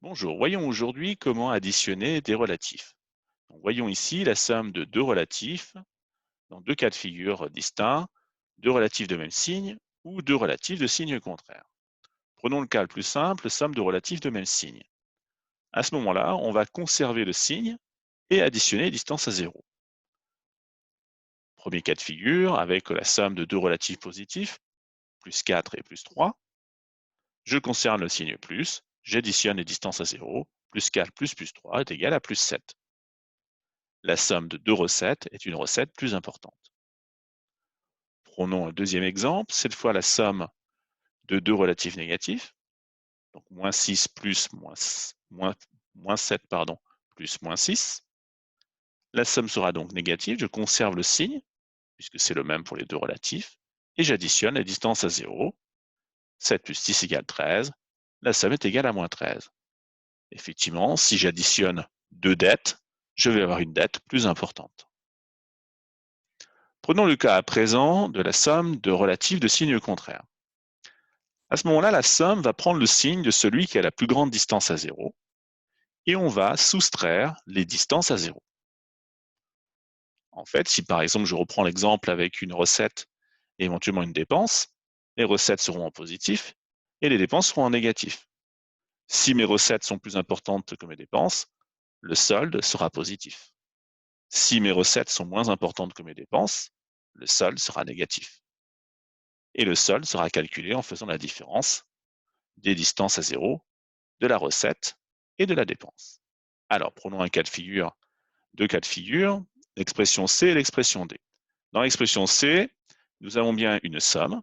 Bonjour, voyons aujourd'hui comment additionner des relatifs. Donc, voyons ici la somme de deux relatifs dans deux cas de figure distincts, deux relatifs de même signe ou deux relatifs de signe contraire. Prenons le cas le plus simple, somme de relatifs de même signe. À ce moment-là, on va conserver le signe et additionner les distances à zéro. Premier cas de figure, avec la somme de deux relatifs positifs, plus 4 et plus 3. Je conserve le signe plus, j'additionne les distances à zéro, plus 4 plus 3 est égal à plus 7. La somme de deux recettes est une recette plus importante. Prenons un deuxième exemple, cette fois la somme de deux relatifs négatifs, donc moins 6 plus moins 7 pardon, plus moins 6. La somme sera donc négative, je conserve le signe, puisque c'est le même pour les deux relatifs, et j'additionne les distances à 0. 7 plus 6 égale 13, la somme est égale à moins 13. Effectivement, si j'additionne deux dettes, je vais avoir une dette plus importante. Prenons le cas à présent de la somme de relatifs de signes contraires. À ce moment-là, la somme va prendre le signe de celui qui a la plus grande distance à 0 et on va soustraire les distances à 0. En fait, si par exemple je reprends l'exemple avec une recette et éventuellement une dépense, les recettes seront en positif et les dépenses seront en négatif. Si mes recettes sont plus importantes que mes dépenses, le solde sera positif. Si mes recettes sont moins importantes que mes dépenses, le solde sera négatif. Et le solde sera calculé en faisant la différence des distances à 0 de la recette et de la dépense. Alors, prenons un cas de figure, deux cas de figure, l'expression C et l'expression D. Dans l'expression C, nous avons bien une somme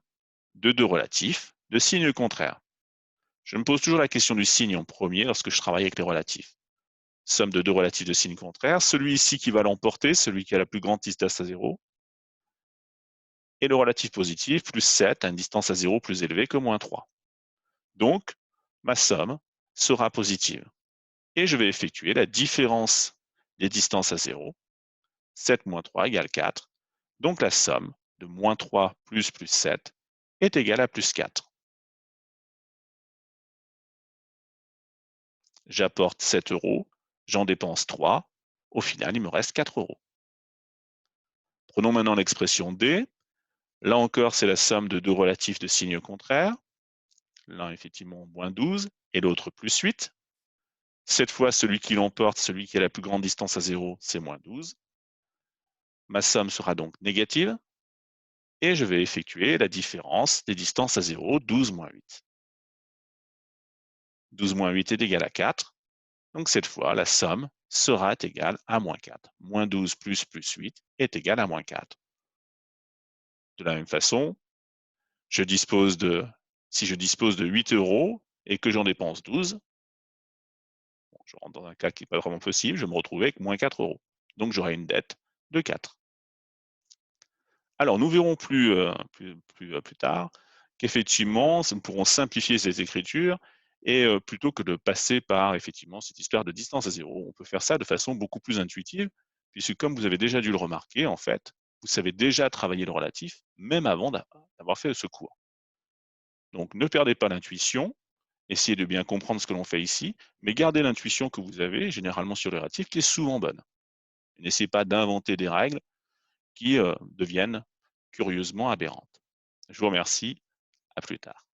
de deux relatifs de signes contraires. Je me pose toujours la question du signe en premier lorsque je travaille avec les relatifs. Somme de deux relatifs de signes contraires, celui ici qui va l'emporter, celui qui a la plus grande distance à 0, et le relatif positif, plus 7, à une distance à 0 plus élevée que moins 3. Donc, ma somme sera positive. Et je vais effectuer la différence des distances à 0. 7 moins 3 égale 4. Donc la somme de moins 3 plus 7 est égale à plus 4. J'apporte 7 euros, j'en dépense 3. Au final, il me reste 4 euros. Prenons maintenant l'expression D. Là encore, c'est la somme de deux relatifs de signes contraires. L'un effectivement moins 12 et l'autre plus 8. Cette fois, celui qui l'emporte, celui qui a la plus grande distance à 0, c'est moins 12. Ma somme sera donc négative et je vais effectuer la différence des distances à 0, 12 moins 8. 12 moins 8 est égal à 4, donc cette fois, la somme sera égale à moins 4. Moins 12 plus 8 est égal à moins 4. De la même façon, si je dispose de 8 euros et que j'en dépense 12, bon, je rentre dans un cas qui n'est pas vraiment possible, je me retrouve avec moins 4 euros. Donc j'aurai une dette de 4. Alors, nous verrons plus tard qu'effectivement, nous pourrons simplifier ces écritures et plutôt que de passer par effectivement cette histoire de distance à 0, on peut faire ça de façon beaucoup plus intuitive, puisque comme vous avez déjà dû le remarquer, en fait, vous savez déjà travailler le relatif, même avant d'avoir fait ce cours. Donc, ne perdez pas l'intuition, essayez de bien comprendre ce que l'on fait ici, mais gardez l'intuition que vous avez généralement sur le relatif, qui est souvent bonne. N'essayez pas d'inventer des règles qui deviennent curieusement aberrantes. Je vous remercie, à plus tard.